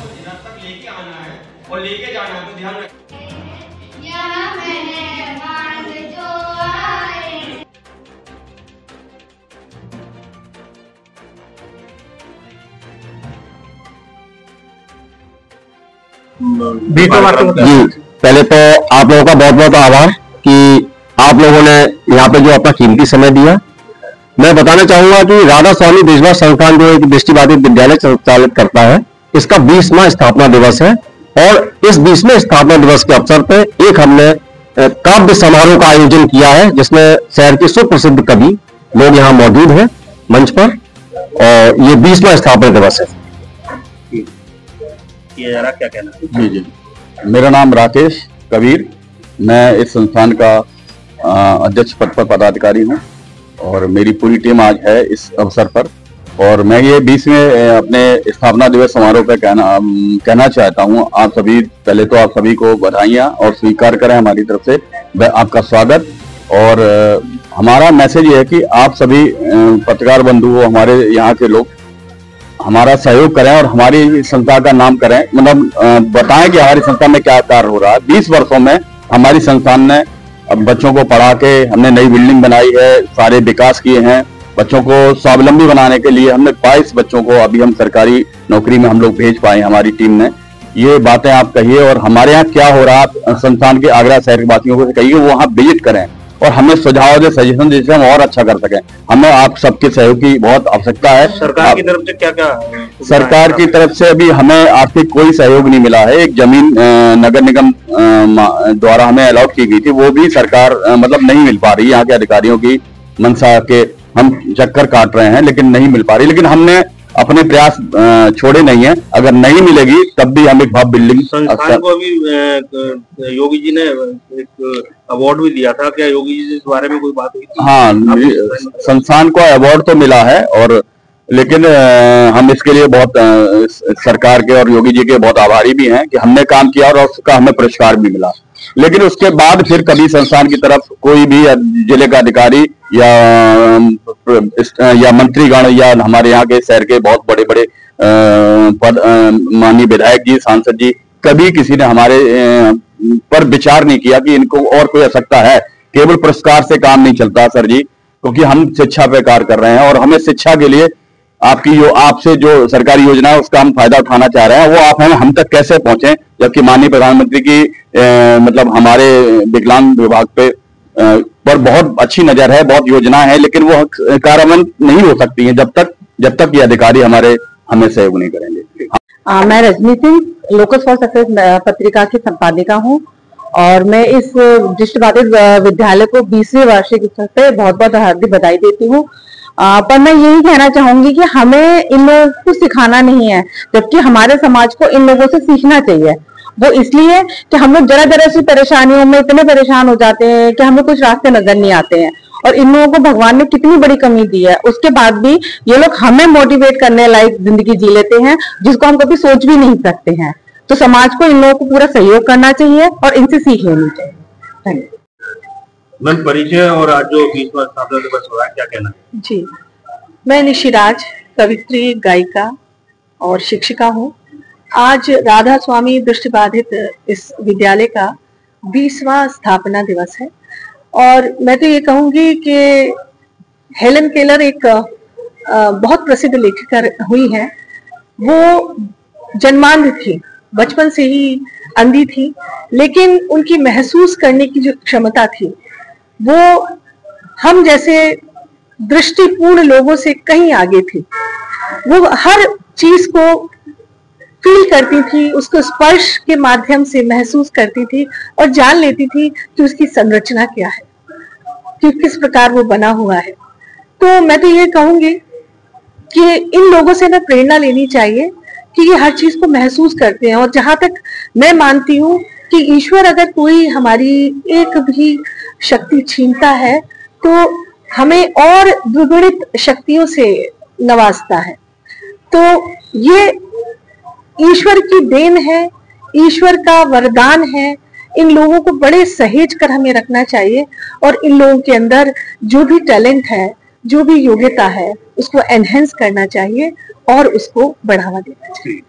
को जिला तक लेके आना है और लेके जाना है, तो ध्यान रखें। जी, पहले तो आप लोगों का बहुत बहुत आभार कि आप लोगों ने यहाँ पे जो अपना कीमती समय दिया। मैं बताना चाहूंगा कि राधा स्वामी देशभक्त संस्थान जो एक दृष्टिबाधित विद्यालय संचालित करता है, इसका 20वां स्थापना दिवस है और इस 20वें स्थापना दिवस के अवसर पे एक हमने काव्य समारोह का आयोजन किया है, जिसमें शहर के सुप्रसिद्ध कवि लोग यहाँ मौजूद हैं मंच पर, और ये 20वां स्थापना दिवस है। क्या कहना? जी, मेरा नाम राकेश कबीर, मैं इस संस्थान का अध्यक्ष पद पर पदाधिकारी हूँ और मेरी पूरी टीम आज है इस अवसर पर। और मैं ये 20वें अपने स्थापना दिवस समारोह पर कहना चाहता हूँ, आप सभी, पहले तो आप सभी को बधाइयाँ और स्वीकार करें हमारी तरफ से आपका स्वागत। और हमारा मैसेज ये है कि आप सभी पत्रकार बंधु, हमारे यहाँ के लोग हमारा सहयोग करें और हमारी संस्था का नाम करें, मतलब बताएं कि हमारी संस्था में क्या कार्य हो रहा है। 20 वर्षों में हमारी संस्थान ने बच्चों को पढ़ा के, हमने नई बिल्डिंग बनाई है, सारे विकास किए हैं, बच्चों को स्वावलंबी बनाने के लिए हमने 22 बच्चों को अभी हम सरकारी नौकरी में हम लोग भेज पाए, हमारी टीम ने। ये बातें आप कहिए और हमारे यहाँ क्या हो रहा है संस्थान के आगरा शहर के वासियों को कहिए, वो वहाँ विजिट करें और हमें सुझाव दे, सजेशन दे, जिससे हम और अच्छा कर सकें। हमें आप सबके सहयोग की बहुत आवश्यकता है। सरकार की तरफ से क्या क्या? सरकार की तरफ से अभी हमें आर्थिक कोई सहयोग नहीं मिला है। एक जमीन नगर निगम द्वारा हमें अलॉट की गई थी, वो भी सरकार मतलब नहीं मिल पा रही। यहाँ के अधिकारियों की मंशा के हम चक्कर काट रहे हैं, लेकिन नहीं मिल पा रही। लेकिन हमने अपने प्रयास छोड़े नहीं है, अगर नहीं मिलेगी तब भी हम एक भव्य बिल्डिंग। संस्थान को अभी योगी जी ने एक अवार्ड भी दिया था, क्या योगी जी इस बारे में कोई बात हुई थी? हाँ, संस्थान को अवार्ड तो मिला है, और लेकिन हम इसके लिए बहुत सरकार के और योगी जी के बहुत आभारी भी हैं कि हमने काम किया और उसका हमें पुरस्कार भी मिला। लेकिन उसके बाद फिर कभी संस्थान की तरफ कोई भी जिले का अधिकारी या मंत्रीगण या हमारे यहाँ के शहर के बहुत बड़े बड़े पद, माननीय विधायक जी, सांसद जी, कभी किसी ने हमारे पर विचार नहीं किया कि इनको और कोई आवश्यकता है। केवल पुरस्कार से काम नहीं चलता सर जी, क्योंकि हम शिक्षा पे कार्य कर रहे हैं और हमें शिक्षा के लिए आपसे जो सरकारी योजना है उसका हम फायदा उठाना चाह रहे हैं, वो आप हम तक कैसे पहुंचे, जबकि माननीय प्रधानमंत्री की मतलब हमारे विकलांग विभाग पर बहुत अच्छी नजर है, बहुत योजना है, लेकिन वो कार्यान्वित नहीं हो सकती है जब तक ये अधिकारी हमें सहयोग नहीं करेंगे। मैं Rajni Singh, locus for success पत्रिका की संपादिका हूँ और मैं इस दृष्टिबाधित विद्यालय को 20वीं वार्षिक उत्सव पे बहुत बहुत हार्दिक बधाई देती हूँ। पर मैं यही कहना चाहूंगी कि हमें इन लोगों को सिखाना नहीं है, जबकि हमारे समाज को इन लोगों से सीखना चाहिए। वो इसलिए कि हम लोग जरा सी परेशानियों में इतने परेशान हो जाते हैं कि हमें कुछ रास्ते नजर नहीं आते हैं, और इन लोगों को भगवान ने कितनी बड़ी कमी दी है, उसके बाद भी ये लोग हमें मोटिवेट करने लायक जिंदगी जी लेते हैं, जिसको हम कभी सोच भी नहीं सकते हैं। तो समाज को इन लोगों को पूरा सहयोग करना चाहिए और इनसे सीख लेनी चाहिए। Thank you ma'am. परिचय और आज जो 20वां स्थापना दिवस हो रहा है, क्या कहना? जी, मैं निशिराज, कवित्री, गायिका और शिक्षिका हूँ। आज राधा स्वामी दृष्टिबाधित इस विद्यालय का 20वां स्थापना दिवस है और मैं तो ये कहूंगी कि हेलन केलर एक बहुत प्रसिद्ध लेखिका हुई है। वो जन्मांध थी, बचपन से ही अंधी थी, लेकिन उनकी महसूस करने की जो क्षमता थी वो हम जैसे दृष्टिपूर्ण लोगों से कहीं आगे थी। वो हर चीज को फील करती थी, उसको स्पर्श के माध्यम से महसूस करती थी और जान लेती थी कि उसकी संरचना क्या है, कि किस प्रकार वो बना हुआ है। तो मैं तो ये कहूंगी कि इन लोगों से ना प्रेरणा लेनी चाहिए कि ये हर चीज को महसूस करते हैं। और जहां तक मैं मानती हूँ कि ईश्वर अगर कोई हमारी एक भी शक्ति छीनता है तो हमें और द्विगुणित शक्तियों से नवाजता है। तो ये ईश्वर की देन है, ईश्वर का वरदान है। इन लोगों को बड़े सहेज कर हमें रखना चाहिए और इन लोगों के अंदर जो भी टैलेंट है, जो भी योग्यता है, उसको एनहेंस करना चाहिए और उसको बढ़ावा देना चाहिए।